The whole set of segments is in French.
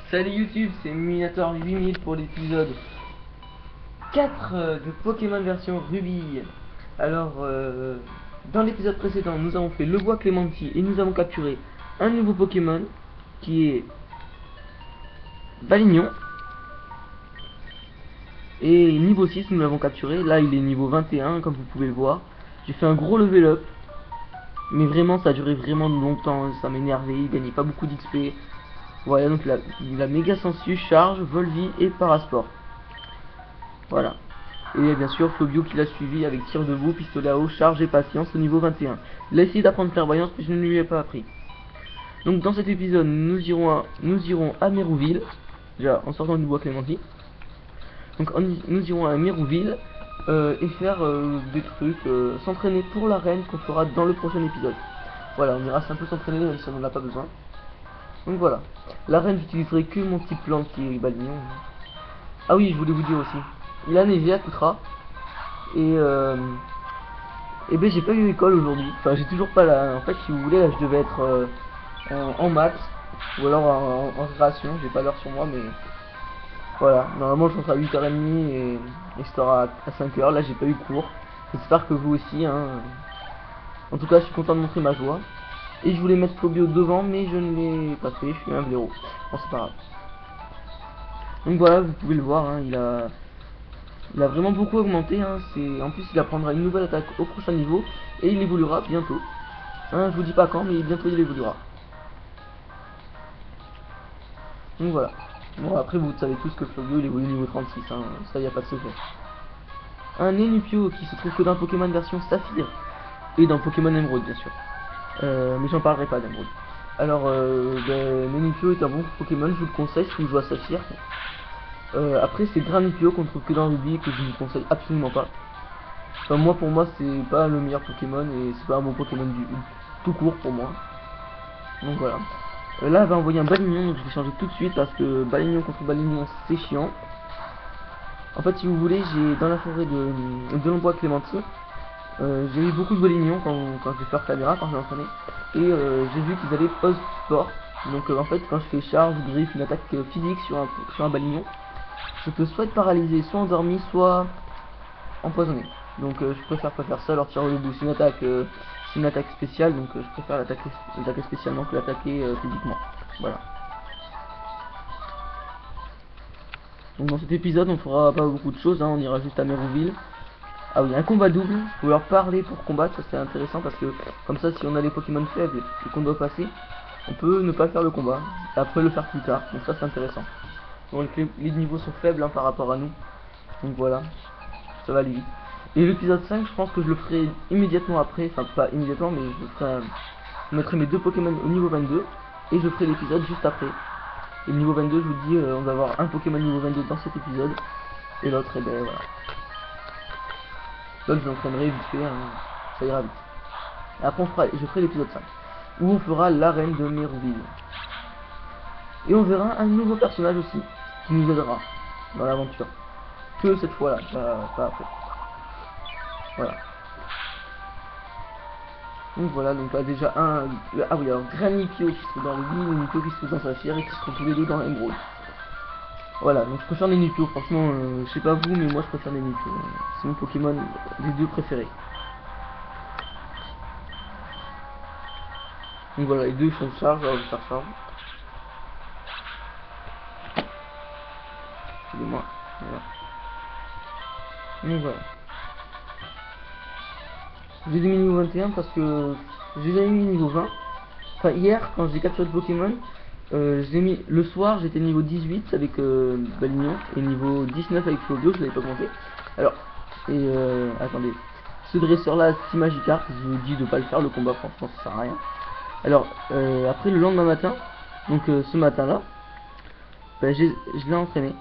Salut YouTube, c'est Minator 8000 pour l'épisode 4 de Pokémon version Ruby. Alors, dans l'épisode précédent, nous avons fait le bois Clémenti et nous avons capturé un nouveau Pokémon qui est Balignon. Et niveau 6, nous l'avons capturé. Là, il est niveau 21, comme vous pouvez le voir. J'ai fait un gros level up. Mais vraiment, ça a duré vraiment longtemps. Ça m'énervait, il gagnait pas beaucoup d'XP. Voilà, donc la méga sensu, charge, Volvi et parasport. Voilà. Et bien sûr, Flobio qui l'a suivi avec tir debout, pistolet à eau, charge et patience au niveau 21. Il a essayé d'apprendre clairvoyance, mais je ne lui ai pas appris. Donc dans cet épisode, nous irons à Mérouville, déjà en sortant du bois Clémenti. Donc nous irons à Mérouville et faire des trucs, s'entraîner pour l'arène qu'on fera dans le prochain épisode. Voilà, on ira un peu s'entraîner même si on n'en a pas besoin. Donc voilà, l'arène j'utiliserai que mon petit plan qui est Balignon. Ah oui, je voulais vous dire aussi, il a neigé à Coutras et ben j'ai pas eu école aujourd'hui. Enfin, j'ai toujours pas la. En fait, si vous voulez, là je devais être en maths ou alors en récréation. J'ai pas l'heure sur moi, mais voilà. Normalement, je rentre à 8h30 et je sors à 5h. Là, j'ai pas eu cours. J'espère que vous aussi. Hein. En tout cas, je suis content de montrer ma joie. Et je voulais mettre Flobio devant, mais je ne l'ai pas fait. Je suis un blaireau. Bon, c'est pas grave. Donc voilà, vous pouvez le voir. Hein, il a vraiment beaucoup augmenté. Hein, en plus, il apprendra une nouvelle attaque au prochain niveau et il évoluera bientôt. Hein, je vous dis pas quand, mais bientôt il évoluera. Donc voilà. Bon, après, vous savez tous que Flobio il évolue niveau 36. Hein, ça, y a pas de secret. Un Nenupio qui se trouve que dans Pokémon version Saphir et dans Pokémon Emerald, bien sûr. Mais j'en parlerai pas d'Emerald. Alors, Nenupio est un bon Pokémon, je vous le conseille si vous jouez à Saphir. Après, c'est Granupio qu'on trouve que dans Ruby et que je ne vous conseille absolument pas. Enfin, moi, pour moi, c'est pas le meilleur Pokémon et c'est pas un bon Pokémon tout court pour moi. Donc voilà. Là, elle va envoyer un Balignon, donc je vais changer tout de suite parce que Balignon contre Balignon, c'est chiant. En fait, si vous voulez, j'ai dans la forêt de l'embois Clémenti, j'ai eu beaucoup de Balignons quand j'ai fait leur caméra, quand j'ai entraîné. Et j'ai vu qu'ils avaient pose sport. Donc en fait, quand je fais charge, griffe, une attaque physique sur un Balignon, je peux soit être paralysé, soit endormi, soit empoisonné. Donc je préfère pas faire ça, alors tirer le bout. C'est une attaque spéciale, donc je préfère l'attaquer spécialement que l'attaquer physiquement. Voilà. Donc dans cet épisode, on fera pas beaucoup de choses, hein, on ira juste à Mérouville. Ah oui, un combat double, il faut leur parler pour combattre, ça c'est intéressant parce que comme ça, si on a les Pokémon faibles et qu'on doit passer, on peut ne pas faire le combat et après le faire plus tard, donc ça c'est intéressant. Donc les niveaux sont faibles hein, par rapport à nous, donc voilà, ça va aller vite. Et l'épisode 5, je pense que je le ferai immédiatement après, enfin pas immédiatement, mais je mettrai mes deux Pokémon au niveau 22 et je ferai l'épisode juste après. Et le niveau 22, je vous dis, on va avoir un Pokémon niveau 22 dans cet épisode et l'autre, et ben voilà. L'autre, je l'entraînerai vite fait, hein, ça ira vite. Et après, je ferai l'épisode 5 où on fera l'arène de Mérouville. Et on verra un nouveau personnage aussi qui nous aidera dans l'aventure. Que cette fois-là, pas après. Voilà. Donc voilà, donc là déjà ah oui, alors Granipio qui se trouve dans le Ruby, Nenupio qui se trouve dans Saphir et qui se trouve tous les deux dans Emerald. Voilà, donc je préfère Nenupio, franchement, je sais pas vous, mais moi je préfère Nenupio. C'est mon Pokémon des deux préférés. Donc voilà, les deux sont de charge, alors je vais faire charge. Excusez-moi. Voilà. Donc voilà. Je les ai mis niveau 21 parce que je les ai mis niveau 20. Enfin hier quand j'ai capturé le Pokémon, je l'ai mis le soir, j'étais niveau 18 avec Balignon et niveau 19 avec Flobio, je l'avais pas augmenté. Alors, et attendez, ce dresseur là, c'est Magikarp, je vous dis de pas le faire le combat, franchement ça sert à rien. Alors, après le lendemain matin, donc ce matin là, ben, je l'ai entraîné.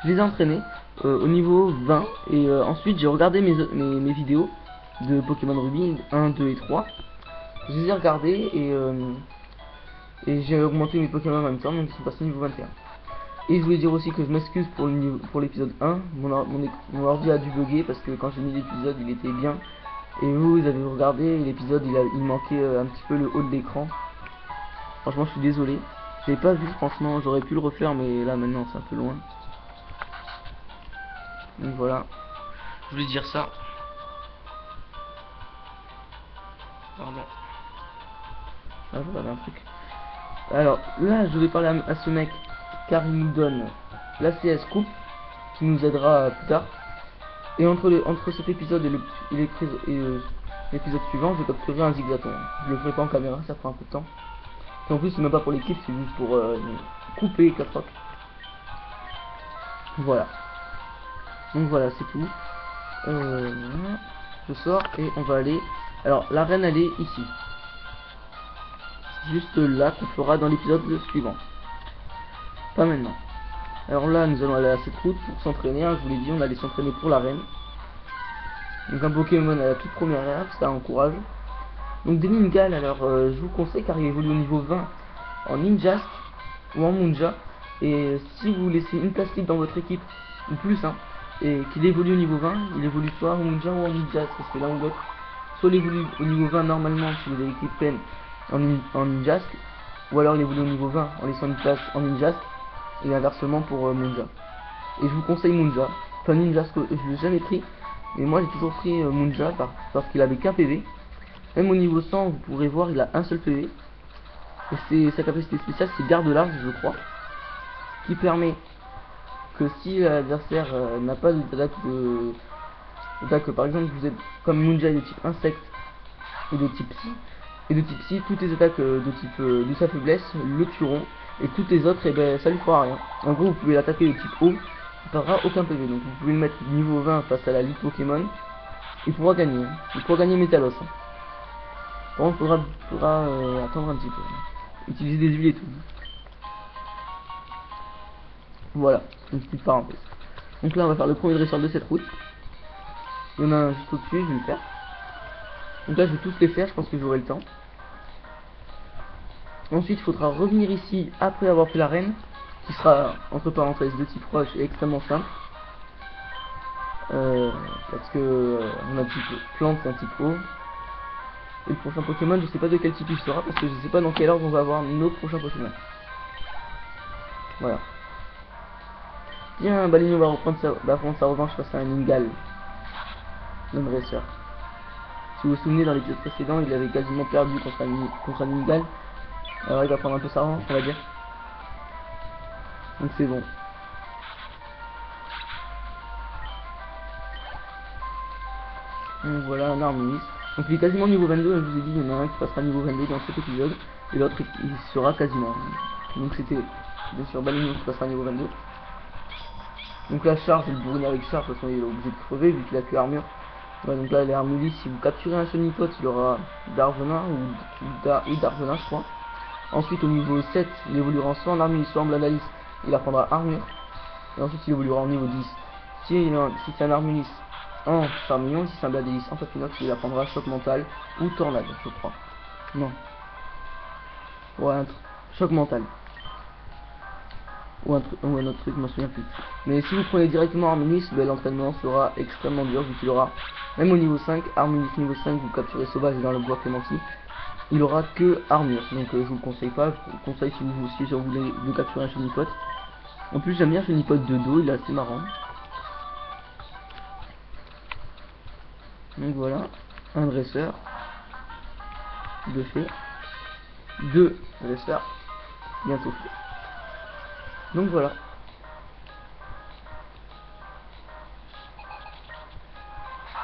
Je les ai entraînés au niveau 20 et ensuite j'ai regardé mes vidéos de Pokémon Ruby 1, 2 et 3. Je les ai regardés et j'ai augmenté mes Pokémon en même temps, donc ils sont passés niveau 21. Et je voulais dire aussi que je m'excuse pour l'épisode 1, mon ordi a dû bugger parce que quand j'ai mis l'épisode il était bien. Et vous avez regardé l'épisode, il manquait un petit peu le haut de l'écran. Franchement je suis désolé. J'avais pas vu, franchement, j'aurais pu le refaire, mais là maintenant c'est un peu loin. Donc voilà, je voulais dire ça. Pardon. Ah, je regarde un truc. Alors là, je vais parler à ce mec car il nous donne la CS Coupe qui nous aidera plus tard. Et entre cet épisode et l'épisode suivant, je capturerai un zigzaton. Je le ferai pas en caméra, ça prend un peu de temps. Et en plus, c'est même pas pour l'équipe, c'est juste pour couper 4 rocs. Voilà. Donc voilà, c'est tout. Je sors et on va aller. Alors, l'arène, elle est ici. Juste là qu'on fera dans l'épisode suivant. Pas maintenant. Alors là, nous allons aller à cette route pour s'entraîner. Je vous l'ai dit, on allait s'entraîner pour l'arène. Donc un Pokémon à la toute première ère, ça encourage. Donc des Ningal, alors je vous conseille car il évolue au niveau 20 en Ninjask ou en Munja. Et si vous laissez une plastique dans votre équipe, ou plus, hein, et qu'il évolue au niveau 20, il évolue soit en Munja ou en Ninjask, parce que l'un ou l'autre. Soit il évolue au niveau 20 normalement si vous avez l'équipe pleine en Ninjask, ou alors il évolue au niveau 20 en laissant une place en Ninjask, et inversement pour Munja. Et je vous conseille Munja, enfin Ninjask, je l'ai jamais pris, mais moi j'ai toujours pris Munja parce qu'il avait qu'un PV. Même au niveau 100, vous pourrez voir, il a un seul PV. Et sa capacité spéciale, c'est garde large, je crois, qui permet que si l'adversaire n'a pas d'attaque, par exemple, vous êtes comme Munja de type insecte et de type psy, toutes les attaques de type de sa faiblesse le tueront, et toutes les autres, et ben ça lui fera rien. En gros, vous pouvez l'attaquer de type haut, il n'aura aucun PV, donc vous pouvez le mettre niveau 20 face à la Ligue Pokémon, il pourra gagner, Métalos. Bon, il faudra attendre un petit peu. Utiliser des huiles et tout. Voilà, une petite parenthèse. Donc là, on va faire le premier dresseur de cette route. Il y en a un juste au-dessus, je vais le faire. Donc là, je vais tous les faire, je pense que j'aurai le temps. Ensuite, il faudra revenir ici après avoir fait l'arène, qui sera, entre parenthèses, de type roche et extrêmement simple. Parce que on a un type plante, c'est un type eau. Et le prochain Pokémon, je sais pas de quel type il sera, parce que je sais pas dans quel ordre on va avoir nos prochains Pokémon. Voilà. Tiens, Balino va prendre sa revanche face à un Ningal, le dresseur. Si vous vous souvenez, dans l'épisode précédent, il avait quasiment perdu contre un Ningal. Alors il va prendre un peu sa revanche, on va dire. Donc c'est bon. Donc voilà, un Arminis. Donc il est quasiment niveau 22, je vous ai dit, il y en a un qui passera niveau 22 dans cet épisode, et l'autre il sera quasiment. Donc c'était bien sûr Balino qui passera niveau 22. Donc la charge, je vais le bourriner avec charge, de toute façon il est obligé de crever vu qu'il a que armure. Ouais, donc là les Armulis, si vous capturez un Sonipote, il aura d'Arvenin ou d'Arvenin, je crois. Ensuite au niveau 7, il évoluera soit en Armulis, soit en Bladalis, il apprendra armure. Et ensuite il évoluera au niveau 10. Si c'est un Armulis en Charmillon, si c'est un Bladalis en Papinox, il apprendra choc mental ou tornade, je crois. Non. Ouais, choc mental. Ou un autre truc, je m'en souviens plus. Mais si vous prenez directement Arminis, ben, l'entraînement sera extrêmement dur vu qu'il aura, même au niveau 5, Arminis niveau 5, vous capturez Sauvage dans le bois Clémenti, il aura que armure. Donc je vous le conseille pas, je vous le conseille si vous voulez le capturer un Chenipote. En plus j'aime bien Chenipote de dos, il est assez marrant. Donc voilà, un dresseur, deux faits, deux dresseurs, bientôt fait. Donc voilà.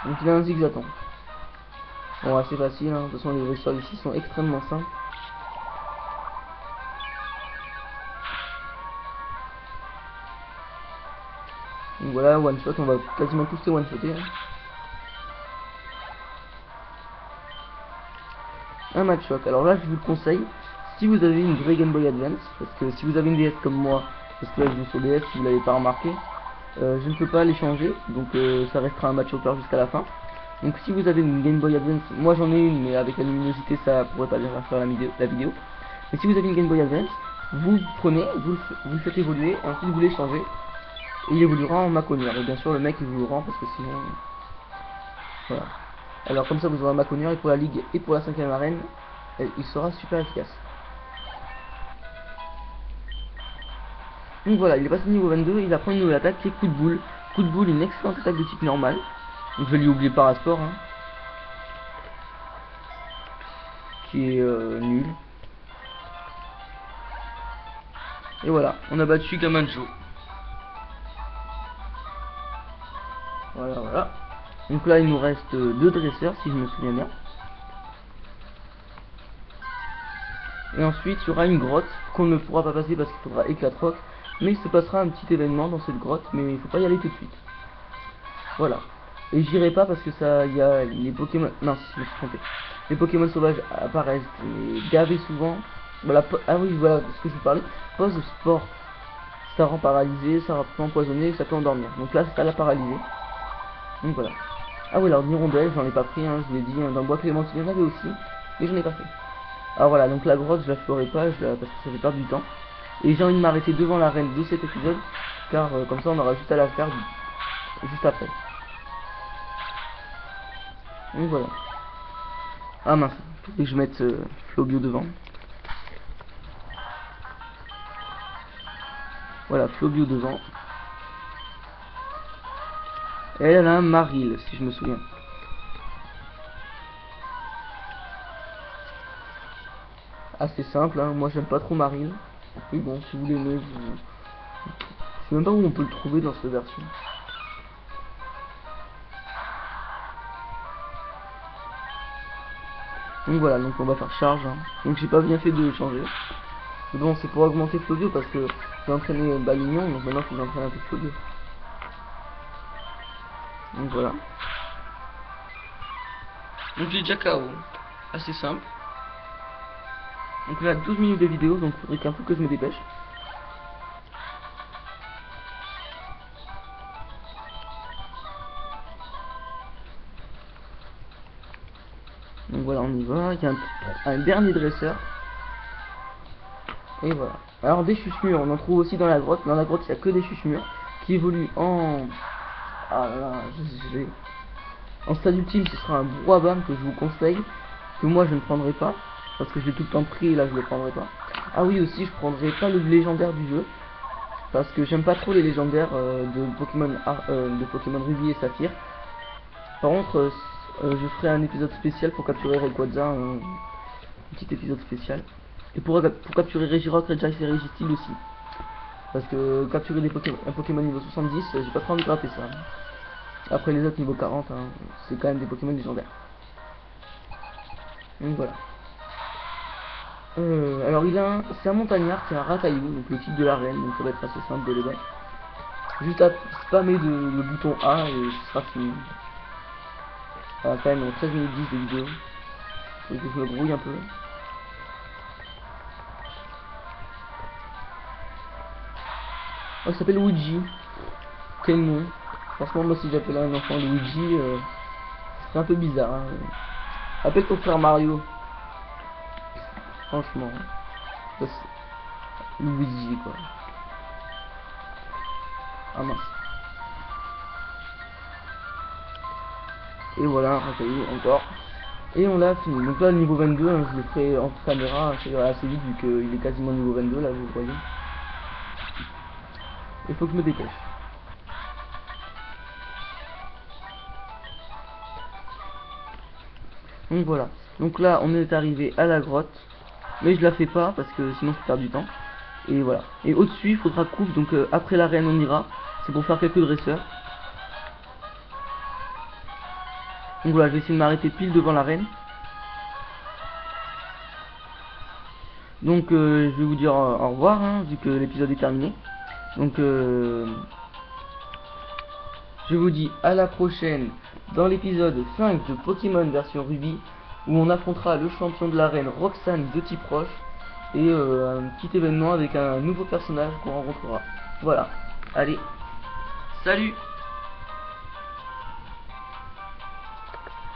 Donc il a un zigzaton. Bon, assez facile, hein. De toute façon les dresseurs ici sont extrêmement simples. Donc voilà, one shot, on va quasiment tous les one shotter. Hein. Un match shot. Alors là je vous le conseille, si vous avez une vraie Game Boy Advance, parce que si vous avez une DS comme moi, parce que là je joue sur DS, si vous l'avez pas remarqué, je ne peux pas les changer, donc ça restera un match shooter jusqu'à la fin. Donc si vous avez une Game Boy Advance, moi j'en ai une, mais avec la luminosité ça pourrait pas bien faire la vidéo. Mais si vous avez une Game Boy Advance, vous prenez, vous le faites évoluer, et ensuite vous les changez, et il évoluera en Maconière. Et bien sûr le mec il vous le rend parce que sinon... Voilà. Alors comme ça vous aurez un Maconière, et pour la Ligue et pour la 5ème arène, il sera super efficace. Donc voilà, il est passé niveau 22, il apprend une nouvelle attaque qui est coup de boule. Coup de boule, une excellente attaque de type normal. Donc je vais lui oublier Parasport, hein, qui est nul. Et voilà, on a battu Gamanjo. Voilà. Donc là, il nous reste 2 dresseurs, si je me souviens bien. Et ensuite, il y aura une grotte qu'on ne pourra pas passer parce qu'il faudra éclatroc. Mais il se passera un petit événement dans cette grotte, mais il faut pas y aller tout de suite. Voilà. Et j'irai pas parce que ça, il y a les Pokémon. Non, je me suis trompé. Les Pokémon sauvages apparaissent gavés souvent. Voilà. Ah oui, voilà ce que je vous parlais. Pose de sport. Ça rend paralysé, ça rend empoisonné, ça peut endormir. Donc là, ça l'a paralysé. Donc voilà. Ah oui, alors Hirondelle, j'en ai pas pris, hein, je vous l'ai dit. Dans le bois Clémentine, il y en avait aussi, mais j'en ai pas fait. Alors voilà, donc la grotte, je la ferai pas, parce que ça fait perdre du temps. Et j'ai envie de m'arrêter devant l'arène de cet épisode, car comme ça, on aura juste à la faire juste après. Donc voilà. Ah mince, faut que je mette Flobio devant. Voilà, Flobio devant. Et elle a un Maril, si je me souviens. Assez simple, hein. Moi j'aime pas trop Maril. Mais bon, si vous l'aimez, je sais même pas où on peut le trouver dans cette version. Donc voilà, donc on va faire charge, hein. Donc j'ai pas bien fait de changer. Mais bon, c'est pour augmenter Flobio parce que j'ai entraîné Balignon, donc maintenant il faut que j'entraîne un peu Flobio. Donc voilà. Donc j'ai déjà KO. Assez simple. Donc là 12 minutes de vidéo, donc il faudrait qu'un peu que je me dépêche. Donc voilà, on y va. Il y a un dernier dresseur. Et voilà. Alors des chuchemures, on en trouve aussi dans la grotte. Dans la grotte, il n'y a que des chuchemures qui évoluent en... Ah là là, en stade ultime, ce sera un Brouhaban que je vous conseille. Que moi je ne prendrai pas. Parce que je l'ai tout le temps pris et là je le prendrai pas. Ah oui, aussi, je prendrai pas le légendaire du jeu. Parce que j'aime pas trop les légendaires de Pokémon Ruby et Saphir. Par contre, je ferai un épisode spécial pour capturer Rayquaza, un petit épisode spécial. Et pour capturer Regirock, Regice et Registeel aussi. Parce que capturer un Pokémon niveau 70, j'ai pas trop envie de gratter ça. Après les autres niveau 40, hein, c'est quand même des Pokémon légendaires. Donc voilà. Alors c'est un montagnard qui a un Rakaillou, donc le type de l'arène, donc ça va être assez simple de les battre. Juste à spammer le bouton A et ce sera fini. Quand même 13 minutes 10 de vidéo. Faut que je me brouille un peu. Oh, il s'appelle Luigi. Quel nom. Franchement, moi si j'appelle un enfant Luigi, c'est un peu bizarre. Hein. Appelle ton frère Mario. Franchement. Luigi quoi. Ah mince. Et voilà, un Rakaillou encore. Et on l'a fini. Donc là, le niveau 22, hein, je le ferai en caméra assez vite vu qu'il est quasiment niveau 22, là, vous le voyez. Il faut que je me dépêche. Donc voilà. Donc là, on est arrivé à la grotte. Mais je la fais pas parce que sinon je perds du temps. Et voilà. Et au-dessus, il faudra coupe. Donc après l'arène, on ira. C'est pour faire quelques dresseurs. Donc voilà, je vais essayer de m'arrêter pile devant l'arène. Donc je vais vous dire au revoir, hein, vu que l'épisode est terminé. Donc je vous dis à la prochaine dans l'épisode 5 de Pokémon version Ruby, où on affrontera le champion de l'arène Roxane de type roche. Et un petit événement avec un nouveau personnage qu'on rencontrera. Voilà. Allez. Salut!